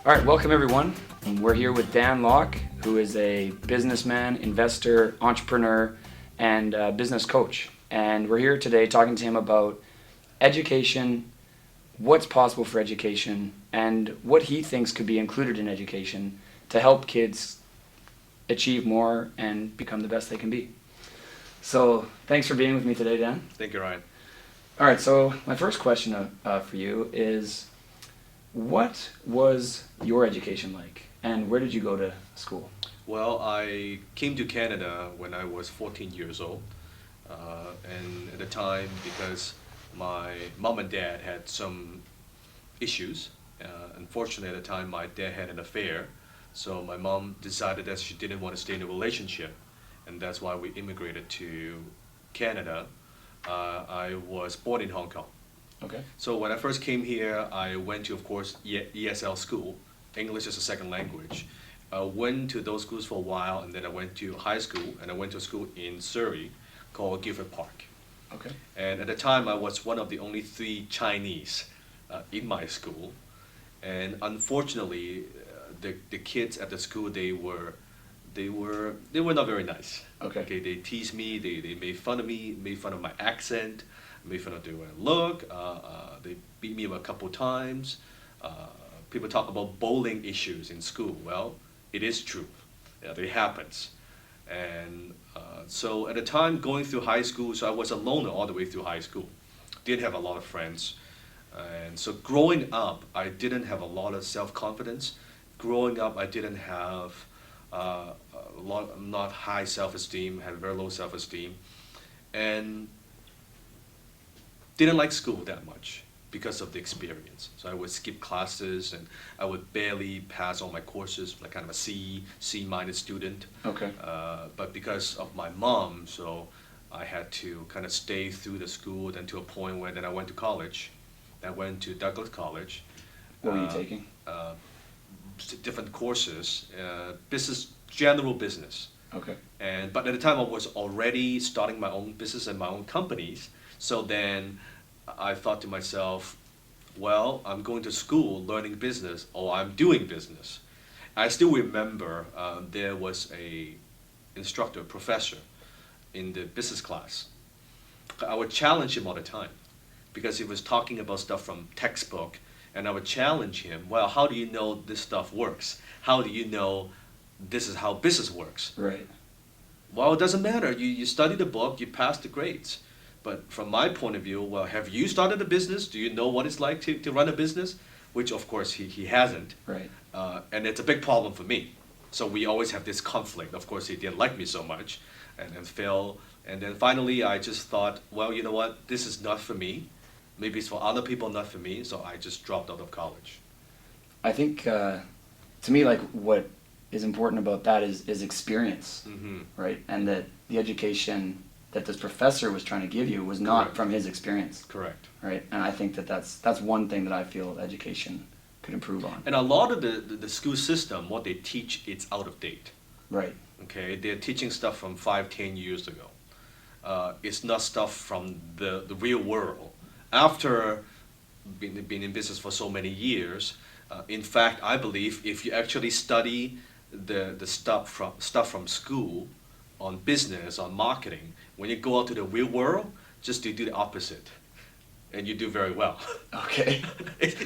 All right, welcome everyone. We're here with Dan Lok, who is a businessman, investor, entrepreneur, and business coach. And we're here today talking to him about education, what's possible for education, and what he thinks could be included in education to help kids achieve more and become the best they can be. So thanks for being with me today, Dan. Thank you, Ryan. All right, so my first question for you is, what was your education like, and where did you go to school? Well, I came to Canada when I was 14 years old, and at the time, because my mom and dad had some issues, unfortunately at the time my dad had an affair, so my mom decided that she didn't want to stay in a relationship, and that's why we immigrated to Canada. I was born in Hong Kong. Okay. So when I first came here, I went to, of course, ESL school, English as a second language. I went to those schools for a while, and then I went to high school, and I went to a school in Surrey called Gifford Park. Okay. And at the time, I was one of the only 3 Chinese in my school. And unfortunately, the kids at the school, they were not very nice. Okay. They teased me, they made fun of me, made fun of my accent, made fun of the way I look, they beat me up a couple times. People talk about bullying issues in school. Well, it is true. Yeah, it happens. And so at the time going through high school, so I was a loner all the way through high school. Didn't have a lot of friends. And so growing up, I didn't have a lot of self-confidence. Growing up, I didn't have not high self-esteem, had very low self-esteem. And didn't like school that much because of the experience. So I would skip classes and I would barely pass all my courses, like kind of a C minus student. Okay. But because of my mom, so I had to kind of stay through the school, then to a point where then I went to college. I went to Douglas College. What were you taking? Different courses, general business. Okay. But at the time I was already starting my own business and my own companies. So then I thought to myself, well, I'm going to school learning business, or I'm doing business. I still remember there was a instructor, professor in the business class. I would challenge him all the time because he was talking about stuff from textbook, and I would challenge him, well, how do you know this stuff works? How do you know this is how business works? Right. Well, it doesn't matter. You study the book, you pass the grades. But from my point of view, well, have you started a business? Do you know what it's like to run a business? Which, of course, he hasn't. Right. And it's a big problem for me. So we always have this conflict. Of course, he didn't like me so much and failed. And then finally, I just thought, well, you know what? This is not for me. Maybe it's for other people, not for me. So I just dropped out of college. I think, to me, like, what is important about that is experience, Mm-hmm. right? And that the education that this professor was trying to give you was not Correct. from his experience, Correct. right? And I think that's one thing that I feel education could improve on. And a lot of the school system, what they teach, it's out of date. Right. Okay, they're teaching stuff from 5-10 years ago. It's not stuff from the real world. After being in business for so many years, in fact, I believe if you actually study the stuff from school on business, on marketing, when you go out to the real world, just to do the opposite, and you do very well. Okay.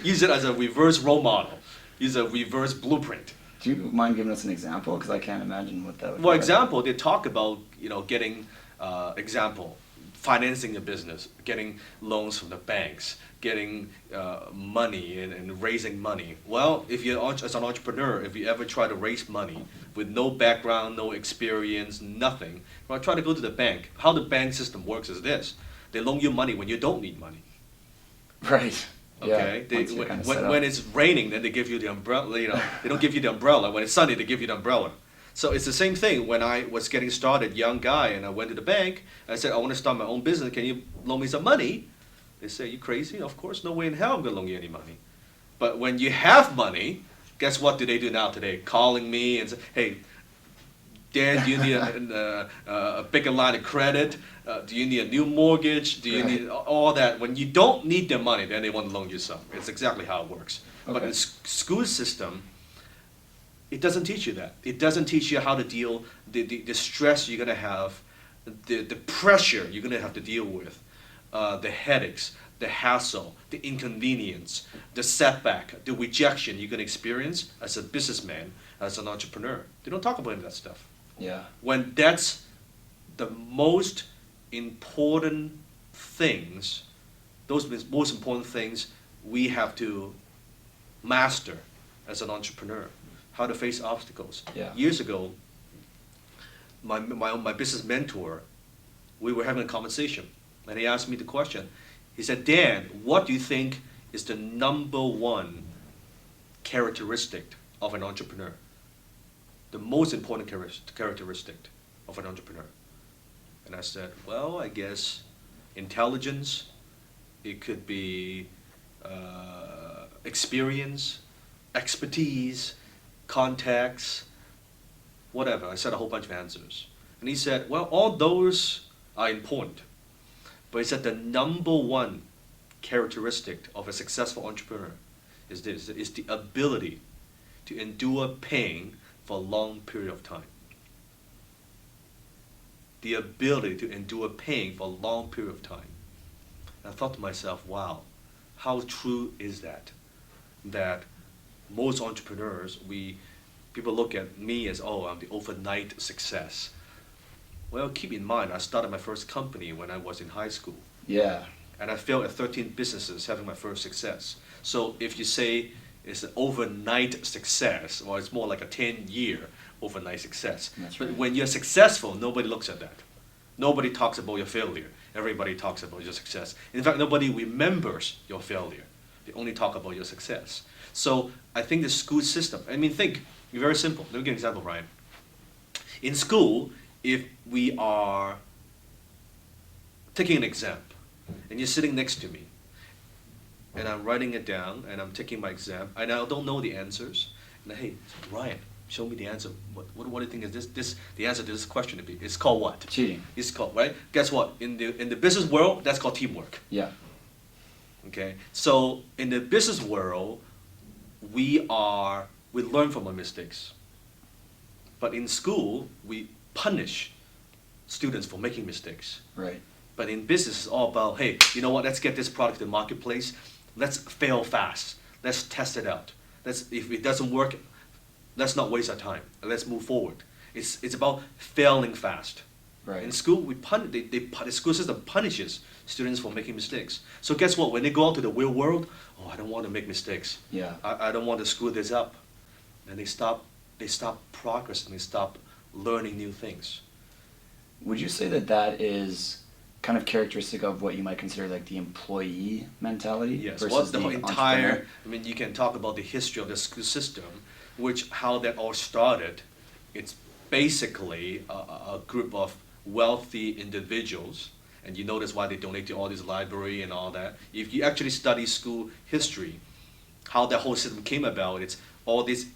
Use it as a reverse role model. Use a reverse blueprint. Do you mind giving us an example? Because I can't imagine what that would be. Well, example, they talk about, getting, financing a business, getting loans from the banks, getting money and raising money. Well, if you're as an entrepreneur, if you ever try to raise money with no background, no experience, nothing, well, try to go to the bank. How the bank system works is this: they loan you money when you don't need money. Right. Okay. Yeah, when it's raining, then they give you the umbrella. They don't give you the umbrella. When it's sunny, they give you the umbrella. So it's the same thing. When I was getting started, young guy, and I went to the bank, I said, I want to start my own business. Can you loan me some money? They say, you crazy? Of course, no way in hell I'm going to loan you any money. But when you have money, guess what do they do now today? Calling me and say, hey, Dan, do you need a bigger line of credit? Do you need a new mortgage? Do you Right. need all that? When you don't need their money, then they want to loan you some. It's exactly how it works. But Okay. the school system, it doesn't teach you that. It doesn't teach you how to deal the stress you're gonna have, the pressure you're gonna have to deal with, the headaches, the hassle, the inconvenience, the setback, the rejection you're gonna experience as a businessman, as an entrepreneur. They don't talk about any of that stuff. Yeah. When that's the most important things, those most important things we have to master as an entrepreneur, how to face obstacles. Yeah. Years ago, my business mentor, we were having a conversation, and he asked me the question. He said, Dan, what do you think is the number one characteristic of an entrepreneur? The most important characteristic of an entrepreneur? And I said, well, I guess intelligence, it could be experience, expertise, contacts, whatever. I said a whole bunch of answers. And he said, well, all those are important. But he said the number one characteristic of a successful entrepreneur is this, is the ability to endure pain for a long period of time. The ability to endure pain for a long period of time. And I thought to myself, wow, how true is that? That most entrepreneurs, people look at me as, oh, I'm the overnight success. Well, keep in mind, I started my first company when I was in high school. Yeah. And I failed at 13 businesses having my first success. So if you say it's an overnight success, or it's more like a 10-year overnight success. That's But right. when you're successful, nobody looks at that. Nobody talks about your failure. Everybody talks about your success. In fact, nobody remembers your failure. They only talk about your success. So I think the school system, I mean, think, very simple. Let me give you an example, Ryan. In school, if we are taking an exam, and you're sitting next to me, and I'm writing it down, and I'm taking my exam, and I don't know the answers, and hey, Ryan, show me the answer. What do you think is this the answer to this question to be? It's called what? Cheating. It's called, right? Guess what? In the business world, that's called teamwork. Yeah. Okay? So in the business world, we learn from our mistakes. But in school, we punish students for making mistakes. Right. But in business, it's all about, hey, you know what? Let's get this product in the marketplace. Let's fail fast. Let's test it out. If it doesn't work, let's not waste our time. Let's move forward. It's about failing fast. Right. In school, the school system punishes students for making mistakes. So guess what? When they go out to the real world, oh, I don't want to make mistakes. Yeah. I don't want to screw this up. And they stop progressing. They stop learning new things. Would you say that that is kind of characteristic of what you might consider like the employee mentality Yes, versus well, the whole entrepreneur? entire, I mean, you can talk about the history of the school system, how that all started. It's basically a group of wealthy individuals, and you notice why they donate to all this library and all that. If you actually study school history, how that whole system came about, it's all these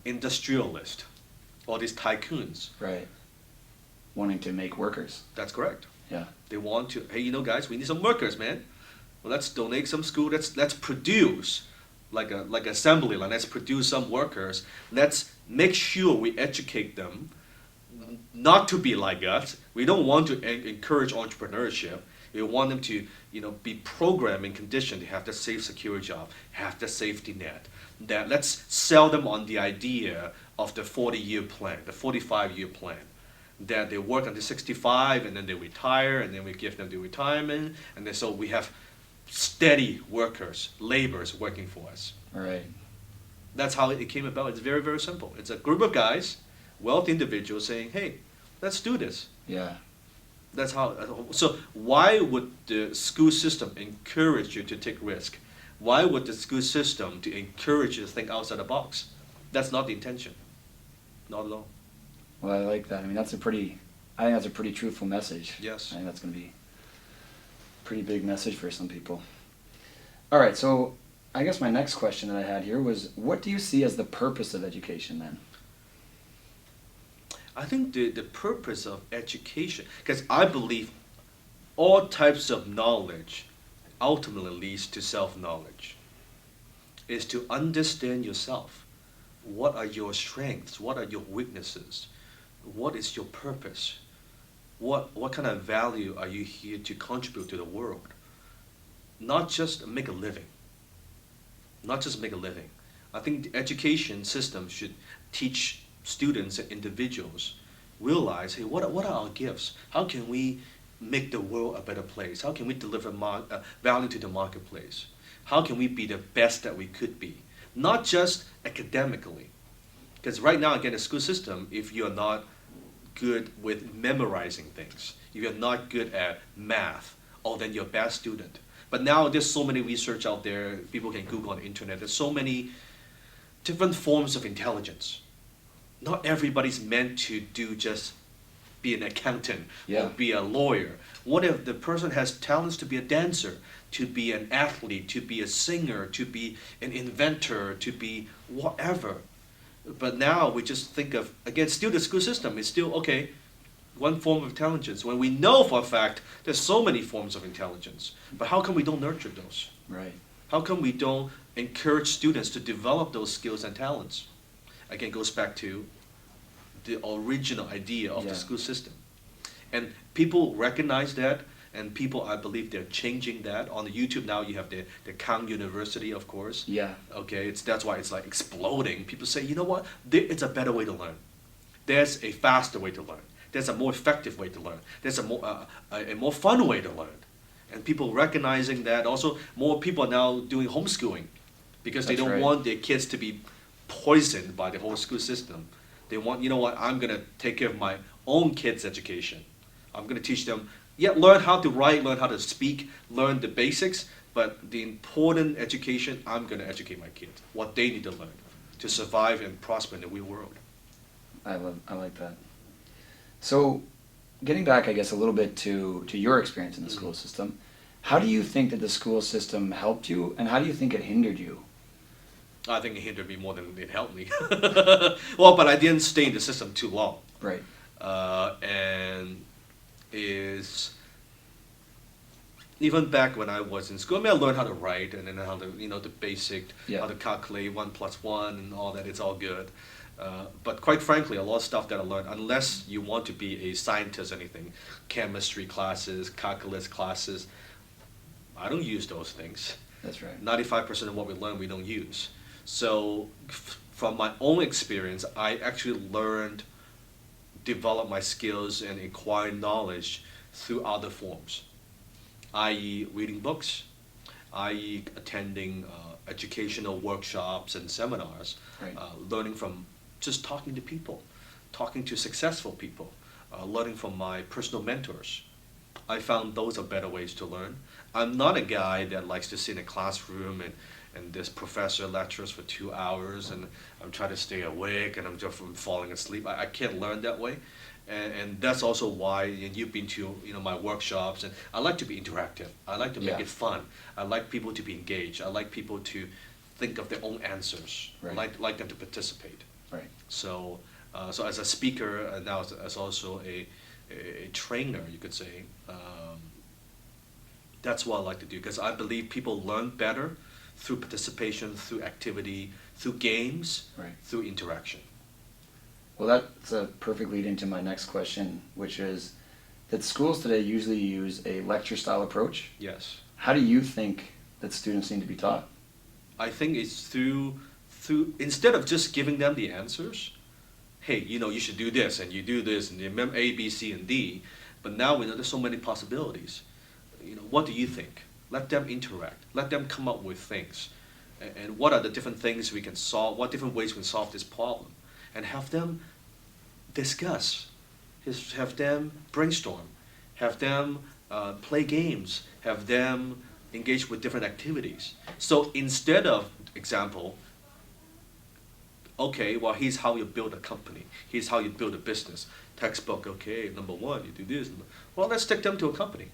industrialists, all these tycoons. Right. Wanting to make workers. That's correct. Yeah. They want to, hey, guys, we need some workers, man. Well, let's donate some school. Let's produce like assembly line. Let's produce some workers. Let's make sure we educate them not to be like us. We don't want to encourage entrepreneurship. We want them to, be programmed and conditioned to have that safe, secure job, have the safety net. That let's sell them on the idea of the 40-year plan, the 45-year plan. That they work until 65 and then they retire, and then we give them the retirement, and then so we have steady workers, laborers working for us. All right. That's how it came about. It's very, very simple. It's a group of guys, wealthy individuals saying, hey, let's do this. Yeah. That's how. So why would the school system encourage you to take risk? Why would the school system to encourage you to think outside the box? That's not the intention. Not at all. Well, I like that. I mean, I think that's a pretty truthful message. Yes. I think that's going to be a pretty big message for some people. All right, so I guess my next question that I had here was, what do you see as the purpose of education then? I think the purpose of education, because I believe all types of knowledge ultimately leads to self-knowledge, is to understand yourself. What are your strengths? What are your weaknesses? What is your purpose? What kind of value are you here to contribute to the world? Not just make a living. Not just make a living. I think the education system should teach students and individuals realize, hey, what are our gifts? How can we make the world a better place? How can we deliver value to the marketplace? How can we be the best that we could be? Not just academically. Because right now, again, the school system, if you're not good with memorizing things, if you're not good at math, oh, then you're a bad student. But now there's so many research out there, people can Google on the internet, there's so many different forms of intelligence. Not everybody's meant to do just be an accountant or be a lawyer. What if the person has talents to be a dancer, to be an athlete, to be a singer, to be an inventor, to be whatever? But now we just think of, again, still the school system is still, okay, one form of intelligence, when we know for a fact there's so many forms of intelligence. But how come we don't nurture those? Right. How come we don't encourage students to develop those skills and talents? Again, it goes back to the original idea of the school system. And people recognize that, and people, I believe, they're changing that. On the YouTube now, you have the Kang University, of course. Yeah. Okay, that's why it's like exploding. People say, you know what? It's a better way to learn. There's a faster way to learn. There's a more effective way to learn. There's a more fun way to learn. And people recognizing that. Also, more people are now doing homeschooling because they don't want their kids to be poisoned by the whole school system. They want, you know what, I'm going to take care of my own kids' education. I'm going to teach them, learn how to write, learn how to speak, learn the basics, but the important education, I'm going to educate my kids, what they need to learn to survive and prosper in the real world. I like that. So, getting back, I guess, a little bit to your experience in the school system, how do you think that the school system helped you, and how do you think it hindered you? I think it hindered me more than it helped me. Well, but I didn't stay in the system too long. Right. And even back when I was in school, I learned how to write and then how to, the basic, how to calculate 1 + 1 and all that. It's all good. But quite frankly, a lot of stuff that I learned, unless you want to be a scientist or anything, chemistry classes, calculus classes, I don't use those things. That's right. 95% of what we learn, we don't use. So from my own experience, I actually developed my skills and acquired knowledge through other forms, i.e. reading books, i.e. attending educational workshops and seminars, learning from just talking to people, talking to successful people, learning from my personal mentors. I found those are better ways to learn. I'm not a guy that likes to sit in a classroom and this professor lectures for 2 hours and I'm trying to stay awake and I'm just falling asleep. I can't learn that way. And that's also why you've been to my workshops, and I like to be interactive. I like to make it fun. I like people to be engaged. I like people to think of their own answers. I like them to participate. Right. So as a speaker, now as also a trainer, you could say, that's what I like to do, because I believe people learn better through participation, through activity, through games, through interaction. Well, that's a perfect lead into my next question, which is that schools today usually use a lecture-style approach. Yes. How do you think that students need to be taught? I think it's through instead of just giving them the answers, hey, you should do this, and you do this, and you remember A, B, C, and D, but now we know there's so many possibilities. What do you think? Let them interact. Let them come up with things. And what are the different things we can solve, what different ways we can solve this problem? And have them discuss, have them brainstorm, have them play games, have them engage with different activities. So instead of, example, okay, well, here's how you build a company. Here's how you build a business. Textbook, okay, number one, you do this. Well, let's take them to a company.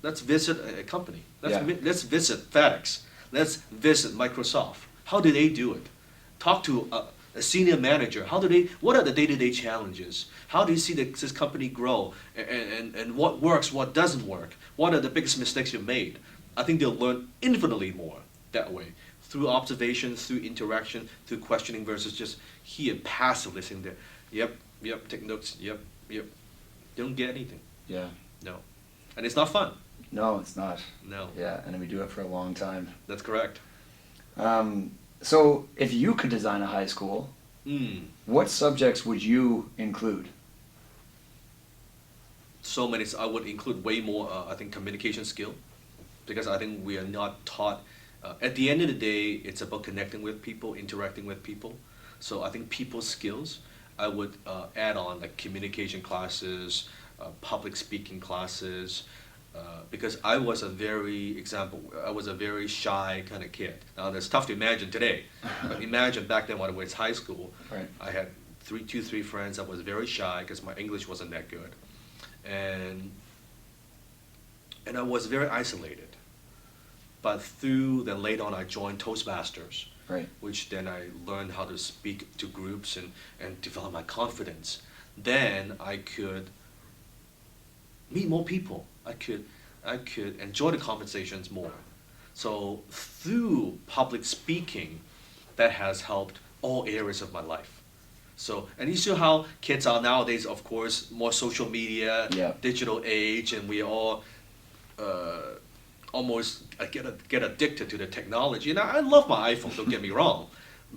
Let's visit a company. Let's visit FedEx. Let's visit Microsoft. How do they do it? Talk to A senior manager, what are the day-to-day challenges? How do you see this company grow? And what works, what doesn't work? What are the biggest mistakes you've made? I think they'll learn infinitely more that way. Through observation, through interaction, through questioning versus just here passively sitting there. Yep, take notes, yep. They don't get anything. Yeah. No. And it's not fun. No, it's not. No. Yeah, and we do it for a long time. That's correct. So if you could design a high school, what subjects would you include? So many. I would include way more, I think, communication skill, because I think we are not taught. At the end of the day, it's about connecting with people, interacting with people. So I think people skills, I would add on like communication classes, public speaking classes, because I was a very shy kind of kid. Now it's tough to imagine today, but imagine back then when I was high school, right. I had three friends. I was very shy because my English wasn't that good, and I was very isolated. But then later on I joined Toastmasters, right. which then I learned how to speak to groups and develop my confidence. Then I could meet more people. I could enjoy the conversations more. So through public speaking, that has helped all areas of my life. So, and you see how kids are nowadays, of course, more social media, digital age, and we all almost get addicted to the technology. And I love my iPhone, don't get me wrong,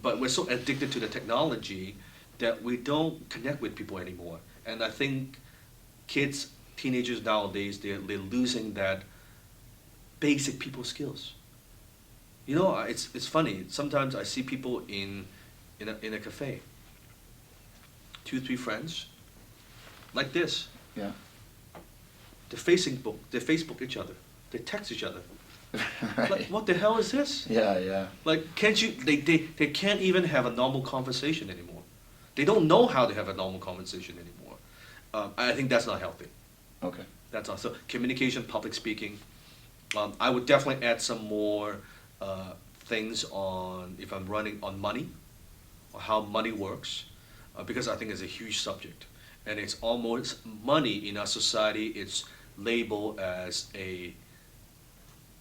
but we're so addicted to the technology that we don't connect with people anymore. And I think teenagers nowadays, they're losing that basic people skills. You know, it's funny. Sometimes I see people in a cafe, 2-3 friends, like this. Yeah. They Facebook each other. They text each other. Right. Like, what the hell is this? Yeah. Like, can't you? They can't even have a normal conversation anymore. They don't know how to have a normal conversation anymore. I think that's not healthy. Okay. That's all. So communication, public speaking. I would definitely add some more things on if I'm running on money, or how money works, because I think it's a huge subject, and it's almost money in our society. It's labeled as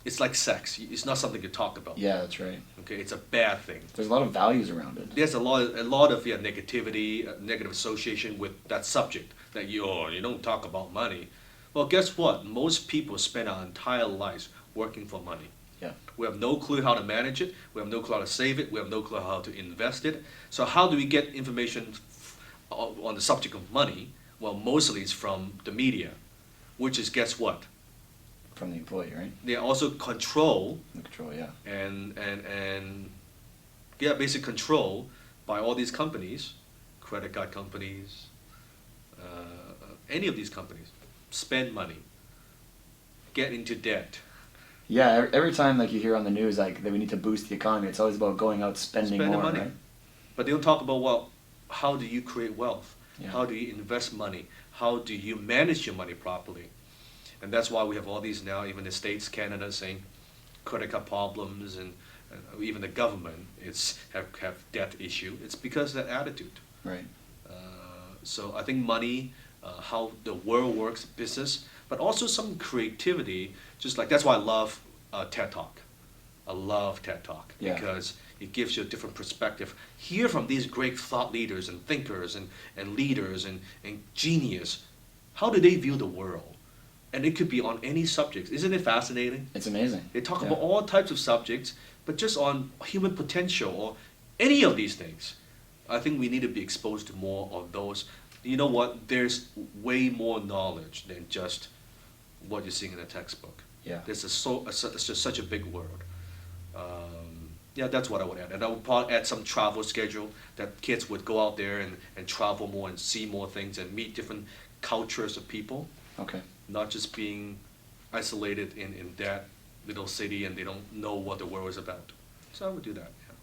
it's like sex. It's not something to talk about. Yeah, that's right. Okay, it's a bad thing. There's a lot of values around it. There's a lot of negativity, negative association with that subject. That you don't talk about money. Well, guess what? Most people spend our entire lives working for money. Yeah. We have no clue how to manage it. We have no clue how to save it. We have no clue how to invest it. So how do we get information on the subject of money? Well, mostly it's from the media, which is, guess what? From the employee, right? They also control. The control, yeah. And basic control by all these companies, credit card companies, any of these companies, spend money, get into debt. Yeah, every time like you hear on the news like that we need to boost the economy, it's always about going out spending more, money. right? But they don't talk about, well, how do you create wealth? Yeah. How do you invest money? How do you manage your money properly? And that's why we have all these now, even the States, Canada, saying credit card problems, and even the government have debt issue. It's because of that attitude. Right. So I think money, how the world works, business, but also some creativity. Just like that's why I love TED Talk. I love TED Talk because it gives you a different perspective. Hear from these great thought leaders and thinkers and leaders and genius. How do they view the world? And it could be on any subject. Isn't it fascinating? It's amazing. They talk about all types of subjects, but just on human potential or any of these things. I think we need to be exposed to more of those. You know what? There's way more knowledge than just what you're seeing in a textbook. Yeah. It's just such a big world. That's what I would add. And I would probably add some travel schedule that kids would go out there and travel more and see more things and meet different cultures of people. Okay. Not just being isolated in that little city and they don't know what the world is about. So I would do that. Yeah.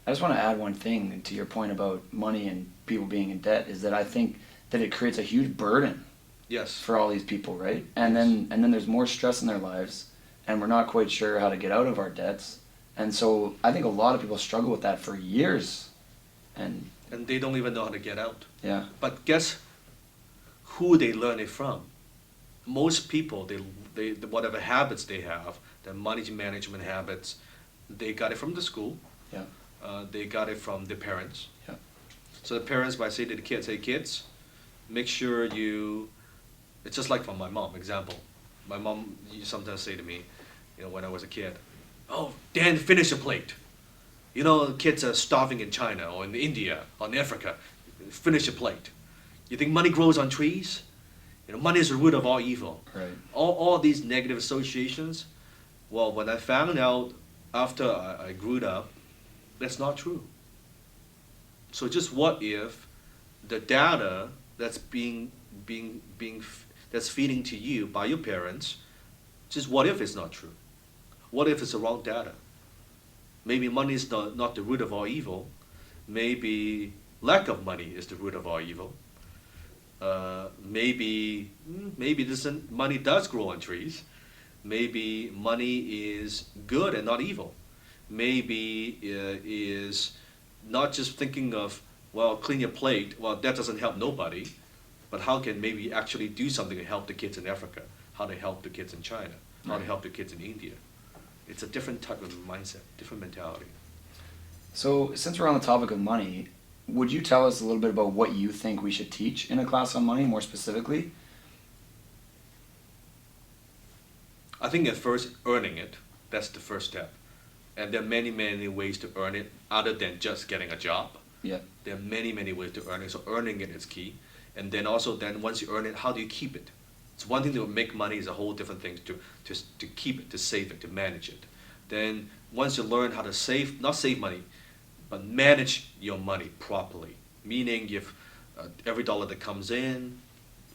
I just want to add one thing to your point about money and people being in debt is that I think that it creates a huge burden. Yes. For all these people, right? And then there's more stress in their lives, and we're not quite sure how to get out of our debts. And so I think a lot of people struggle with that for years. And And they don't even know how to get out. yeah, But guess who they learn it from? Most people, whatever habits they have, their money management habits, they got it from the school. yeah, They got it from the parents. yeah, So the parents might say to the kids, hey kids, make sure you, it's just like from my mom, example. My mom used to sometimes say to me, when I was a kid, oh, Dan, finish a plate. Kids are starving in China or in India or in Africa. Finish a plate. You think money grows on trees? Money is the root of all evil. right, All these negative associations, well, when I found out after I grew up, that's not true. So just what if the data that's that's feeding to you by your parents, just what if it's not true? What if it's the wrong data? Maybe money is not the root of all evil. Maybe lack of money is the root of all evil. Maybe money does grow on trees. Maybe money is good and not evil. Maybe is not just thinking of, well, clean your plate. Well, that doesn't help nobody. But how can maybe actually do something to help the kids in Africa? How to help the kids in China? How to help the kids in India? It's a different type of mindset, different mentality. So since we're on the topic of money, would you tell us a little bit about what you think we should teach in a class on money, more specifically? I think at first, earning it, that's the first step. And there are many, many ways to earn it other than just getting a job. Yeah. There are many, many ways to earn it, so earning it is key. And then also, once you earn it, how do you keep it? It's one thing to make money, is a whole different thing to keep it, to save it, to manage it. Then once you learn how to save, not save money, but manage your money properly. Meaning if every dollar that comes in,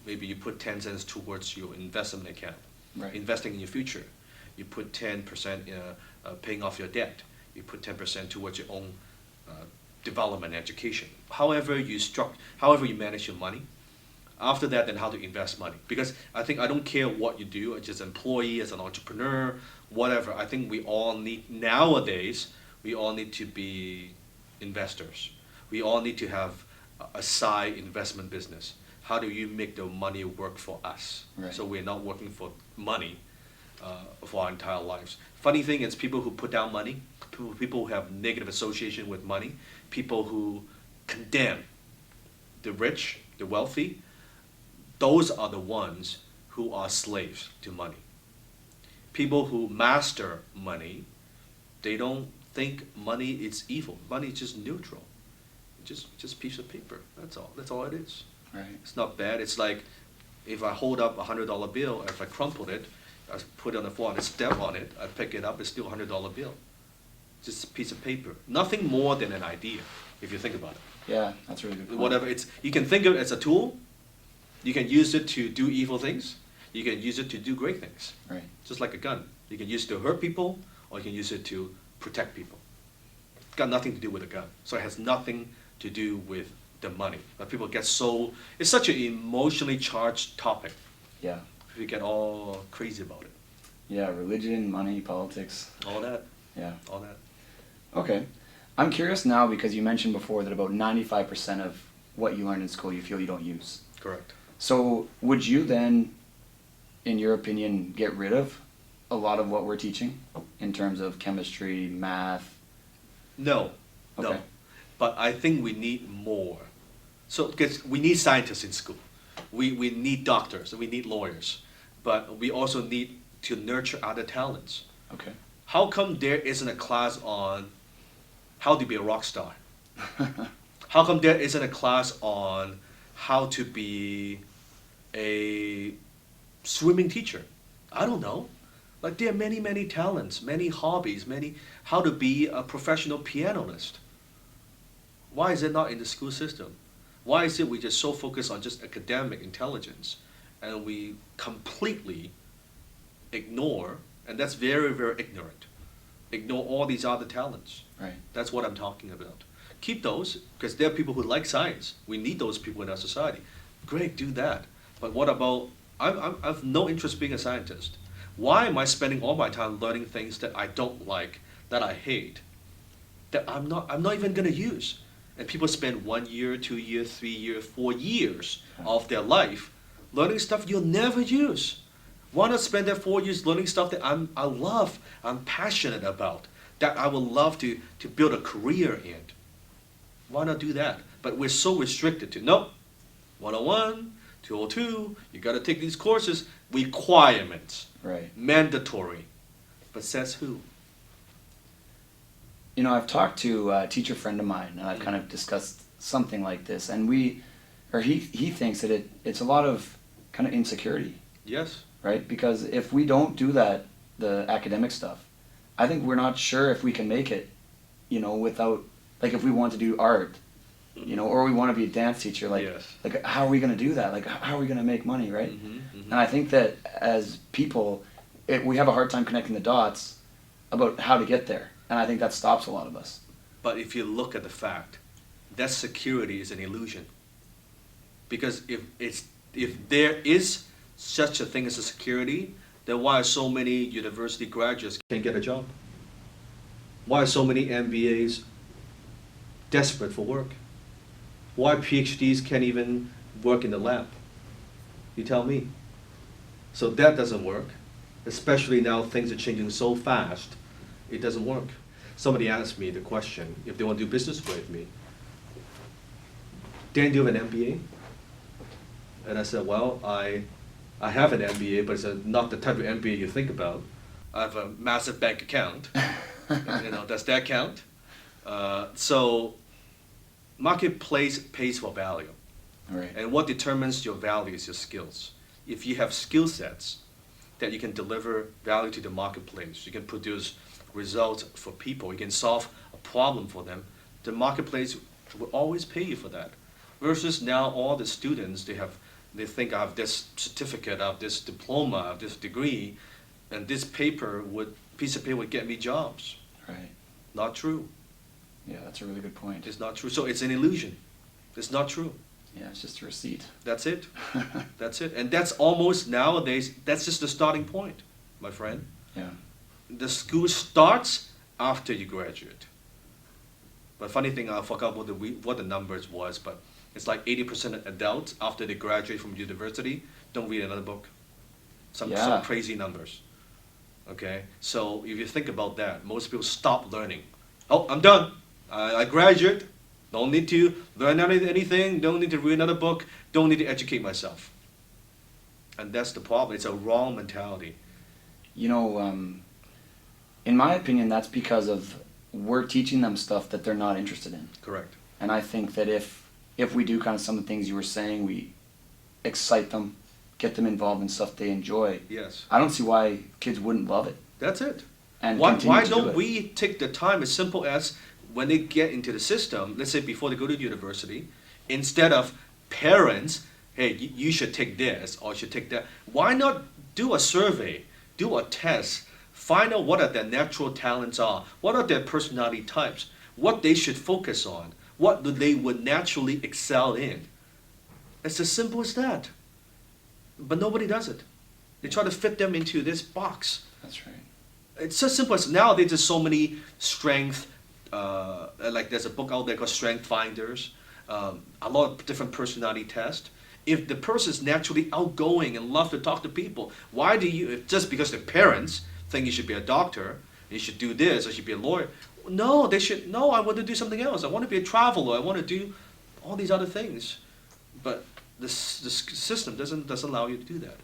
maybe you put 10 cents towards your investment account, Right. investing in your future. You put 10% paying off your debt. You put 10% towards your own development, education. However you manage your money. After that, then how to invest money. Because I don't care what you do, as an employee, as an entrepreneur, whatever. I think nowadays, we all need to be investors. We all need to have a side investment business. How do you make the money work for us? Right. So we're not working for money for our entire lives. Funny thing is, people who put down money, people who have negative association with money, people who condemn the rich, the wealthy, those are the ones who are slaves to money. People who master money, they don't think money is evil. Money is just neutral. Just a piece of paper. That's all. That's all it is. Right. It's not bad. It's like if I hold up $100 bill, if I crumple it, I put it on the floor and I step on it, I pick it up, it's still a $100 bill. Just a piece of paper. Nothing more than an idea, if you think about it. Yeah, that's a really good point. Whatever you can think of it as a tool. You can use it to do evil things. You can use it to do great things. Right. Just like a gun. You can use it to hurt people, or you can use it to protect people. It's got nothing to do with a gun. So it has nothing to do with the money. But people get it's such an emotionally charged topic. Yeah. We get all crazy about it. Yeah, religion, money, politics. All that. Yeah. All that. Okay. I'm curious now because you mentioned before that about 95% of what you learned in school you feel you don't use. Correct. So would you then, in your opinion, get rid of a lot of what we're teaching in terms of chemistry, math? No. Okay. No. But I think we need more. So, because we need scientists in school. We need doctors, we need lawyers. But we also need to nurture other talents. Okay. How come there isn't a class on how to be a rock star? How come there isn't a class on how to be a swimming teacher? I don't know. Like there are many, many talents, many hobbies, how to be a professional pianist. Why is it not in the school system? Why is it we just so focused on just academic intelligence and we completely ignore, and that's very, very ignorant, ignore all these other talents. Right. That's what I'm talking about. Keep those, because there are people who like science. We need those people in our society. Great, do that. But what about, I've no interest being a scientist. Why am I spending all my time learning things that I don't like, that I hate, that I'm not even going to use? And people spend 1 year, 2 years, 3 years, 4 years of their life learning stuff you'll never use. Why not spend that 4 years learning stuff that I love, I'm passionate about, that I would love to build a career in? Why not do that? But we're so restricted to, nope, 101, 202, you got to take these courses, requirements, Right. mandatory. But says who? You know, I've talked to a teacher friend of mine, and I've kind of discussed something like this, and he thinks that it's a lot of kind of insecurity, Yes. right? Because if we don't do that, the academic stuff, I think we're not sure if we can make it, you know, without, like if we want to do art, you know, or we want to be a dance teacher, like, Yes. like how are we going to do that? Like, how are we going to make money, right? Mm-hmm. And I think that as people, we have a hard time connecting the dots about how to get there. And I think that stops a lot of us. But if you look at the fact, that security is an illusion. Because if there is such a thing as a security, then why are so many university graduates can't get a job? Why are so many MBAs desperate for work? Why PhDs can't even work in the lab? You tell me. So that doesn't work. Especially now things are changing so fast, it doesn't work. Somebody asked me the question, if they want to do business with me, Dan, do you have an MBA? And I said, well, I have an MBA, but it's not the type of MBA you think about. I have a massive bank account. You know, does that count? So marketplace pays for value. Right. And what determines your value is your skills. If you have skill sets that you can deliver value to the marketplace, you can produce results for people, you can solve a problem for them, the marketplace will always pay you for that. Versus now all the students, they think I have this certificate, I have this diploma, I have this degree, and this piece of paper would get me jobs. Right. Not true. Yeah, that's a really good point. It's not true. So it's an illusion. It's not true. Yeah, it's just a receipt. That's it. That's it. And that's almost nowadays, that's just the starting point, my friend. Yeah. The school starts after you graduate. But funny thing, I forgot what the numbers was, but it's like 80% of adults after they graduate from university don't read another book. Some crazy numbers. Okay? So if you think about that, most people stop learning. Oh, I'm done. I graduate. Don't need to learn anything. Don't need to read another book. Don't need to educate myself. And that's the problem. It's a wrong mentality. You know, in my opinion, that's because of we're teaching them stuff that they're not interested in. Correct. And I think that if we do kind of some of the things you were saying, we excite them, get them involved in stuff they enjoy. Yes. I don't see why kids wouldn't love it. That's it. And Why continue to do don't it. we take the time as simple as when they get into the system, let's say before they go to university, instead of parents, hey, you should take this or you should take that, why not do a survey, do a test, find out what are their natural talents are, what are their personality types, what they should focus on, what they would naturally excel in. It's as simple as that. But nobody does it. They try to fit them into this box. That's right. It's as simple as nowadays there's so many strength, like there's a book out there called Strength Finders, a lot of different personality tests. If the person is naturally outgoing and love to talk to people, why do you, just because the parents think you should be a doctor, you should do this, or you should be a lawyer? No, no, I want to do something else. I want to be a traveler. I want to do all these other things. But the system doesn't allow you to do that.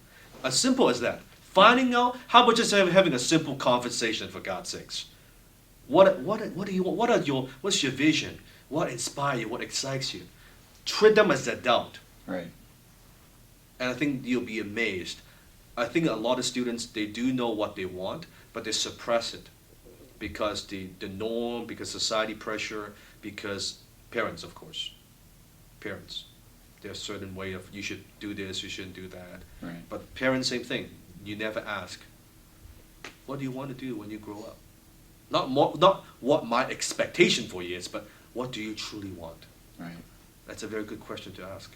As simple as that. Finding out, how about just having a simple conversation, for God's sakes? What do you want? What's your vision? What inspires you? What excites you? Treat them as an adult. Right. And I think you'll be amazed. I think a lot of students, they do know what they want, but they suppress it because the norm, because society pressure, because parents, of course. Parents. There's a certain way of, you should do this, you shouldn't do that. Right. But parents, same thing. You never ask, what do you want to do when you grow up? Not what my expectation for you is, but what do you truly want? Right. That's a very good question to ask.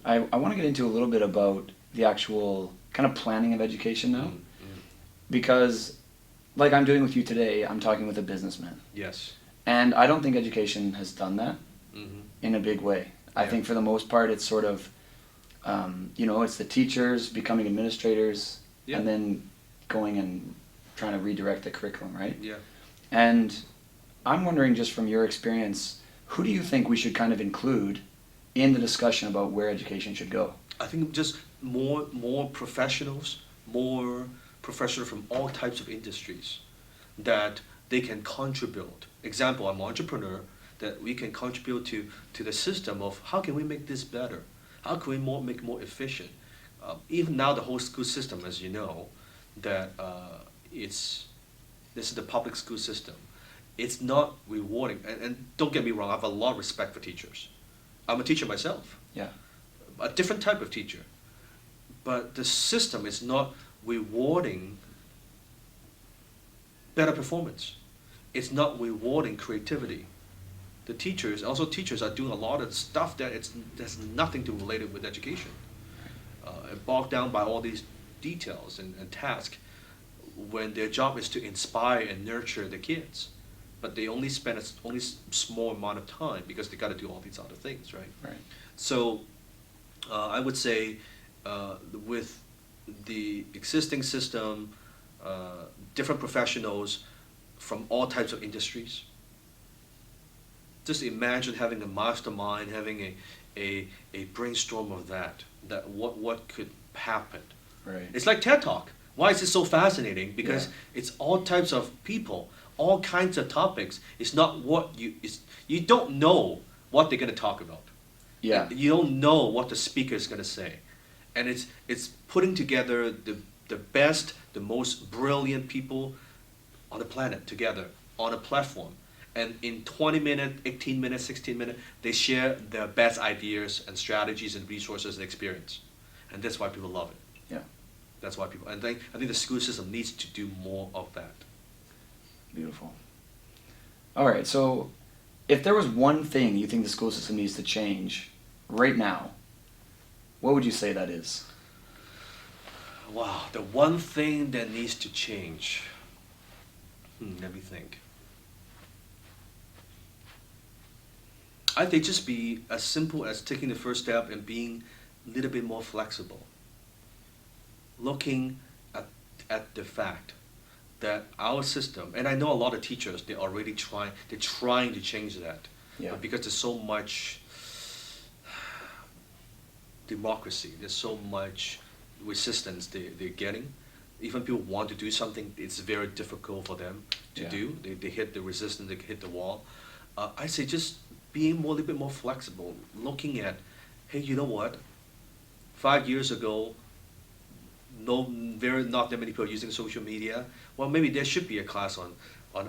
I want to get into a little bit about the actual kind of planning of education now. Because, like I'm doing with you today, I'm talking with a businessman. Yes. And I don't think education has done that Mm-hmm. in a big way. I Yeah. think for the most part it's sort of, it's the teachers becoming administrators Yeah. and then going and trying to redirect the curriculum, right? Yeah. And I'm wondering, just from your experience, who do you think we should kind of include in the discussion about where education should go? I think just more professionals, more professionals from all types of industries, that they can contribute. Example, I'm an entrepreneur, that we can contribute to the system of how can we make this better? How can we make more efficient? Even now, the whole school system, as you know, that this is the public school system. It's not rewarding, and don't get me wrong, I have a lot of respect for teachers. I'm a teacher myself, Yeah. a different type of teacher. But the system is not rewarding better performance. It's not rewarding creativity. The teachers are doing a lot of stuff that there's nothing to relate it with education. Bogged down by all these details and tasks, when their job is to inspire and nurture the kids. But they only spend only small amount of time because they got to do all these other things, right? Right. So I would say with the existing system, different professionals from all types of industries. Just imagine having a mastermind, having a brainstorm of that what could happen. Right. It's like TED Talk. Why is it so fascinating? Because it's all types of people, all kinds of topics. It's not you don't know what they're going to talk about. Yeah. You don't know what the speaker is going to say. And it's putting together the best, the most brilliant people on the planet together on a platform. And in 20 minutes, 18 minutes, 16 minutes, they share their best ideas and strategies and resources and experience. And that's why people love it. Yeah. That's why people, and I think the school system needs to do more of that. Beautiful. All right, so if there was one thing you think the school system needs to change right now, what would you say that is? Wow, the one thing that needs to change. Let me think. I think just be as simple as taking the first step and being a little bit more flexible. Looking at the fact that our system, and I know a lot of teachers, they're trying to change that. Yeah. But because there's so much democracy, there's so much resistance they're getting. Even people want to do something, it's very difficult for them to do. They hit the resistance, they hit the wall. I say just being a little bit more flexible, looking at, hey, you know what? 5 years ago, not that many people are using social media. Well, maybe there should be a class on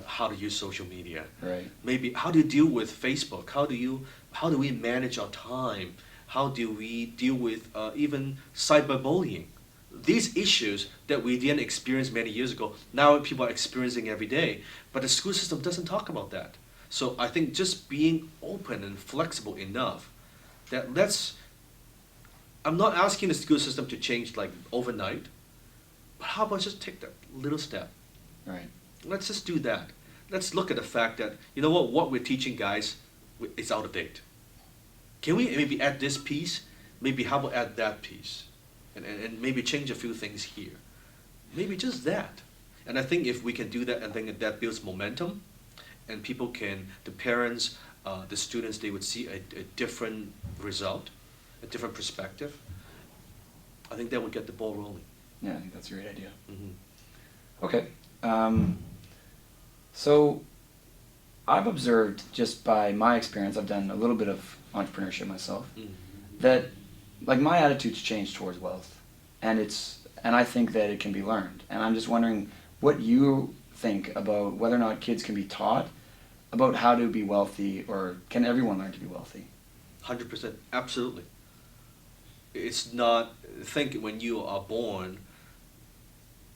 how to use social media. Right. Maybe how do you deal with Facebook? How do we manage our time? How do we deal with even cyberbullying? These issues that we didn't experience many years ago, now people are experiencing every day. But the school system doesn't talk about that. So I think just being open and flexible enough that I'm not asking the school system to change like overnight, but how about just take that little step? Right. Let's just do that. Let's look at the fact that, you know what we're teaching guys, it's out of date. Can we maybe add this piece? Maybe how about add that piece? And maybe change a few things here. Maybe just that. And I think if we can do that, I think that builds momentum, and people can, the parents, the students, they would see a different result, a different perspective. I think that would get the ball rolling. Yeah, I think that's a great idea. Mm-hmm. Okay. So I've observed, just by my experience, I've done a little bit of entrepreneurship myself, that like my attitude's changed towards wealth, and I think that it can be learned. And I'm just wondering what you think about whether or not kids can be taught about how to be wealthy, or can everyone learn to be wealthy? 100%, absolutely. It's not, think when you are born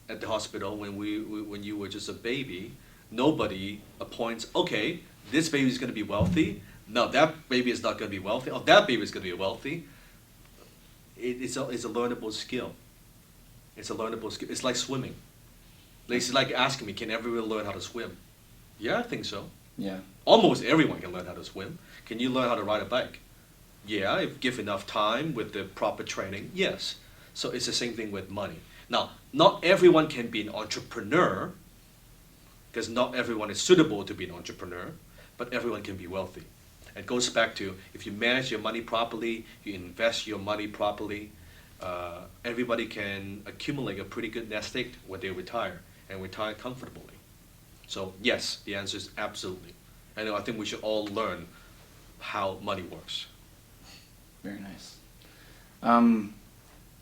at the hospital, when you were just a baby, nobody appoints, okay, this baby is going to be wealthy, no, that baby is not going to be wealthy, oh, that baby is going to be wealthy. It's a learnable skill. It's a learnable skill. It's like swimming. It's like asking me, can everyone learn how to swim? Yeah, I think so. Yeah. Almost everyone can learn how to swim. Can you learn how to ride a bike? Yeah, if give enough time with the proper training, yes. So it's the same thing with money. Now, not everyone can be an entrepreneur, because not everyone is suitable to be an entrepreneur, but everyone can be wealthy. It goes back to, if you manage your money properly, you invest your money properly, everybody can accumulate a pretty good nest egg when they retire, and retire comfortably. So yes, the answer is absolutely. And I think we should all learn how money works. Very nice.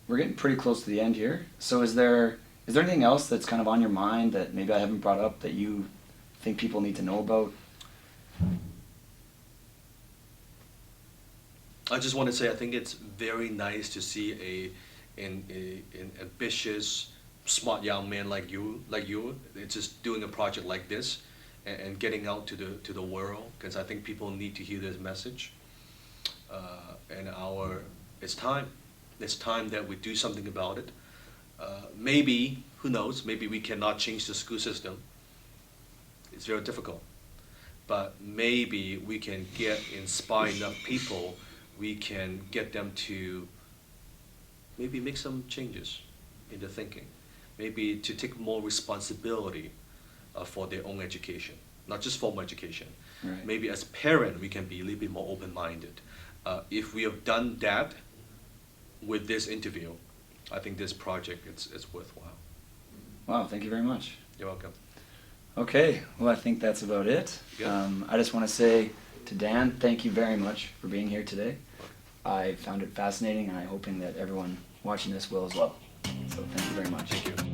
We're getting pretty close to the end here. So is there anything else that's kind of on your mind that maybe I haven't brought up that you think people need to know about? I just want to say I think it's very nice to see an ambitious, smart young man like you. It's just doing a project like this and getting out to the world, because I think people need to hear this message. It's time. It's time that we do something about it. Maybe, who knows, maybe we cannot change the school system. It's very difficult. But maybe we can inspire enough people, we can get them to maybe make some changes in their thinking. Maybe to take more responsibility for their own education, not just formal education. Right. Maybe as parents, we can be a little bit more open-minded. If we have done that with this interview, I think this project is worthwhile. Wow, thank you very much. You're welcome. Okay, well, I think that's about it. Good. I just want to say to Dan, thank you very much for being here today. I found it fascinating, and I'm hoping that everyone watching this will as well. So thank you very much. Thank you.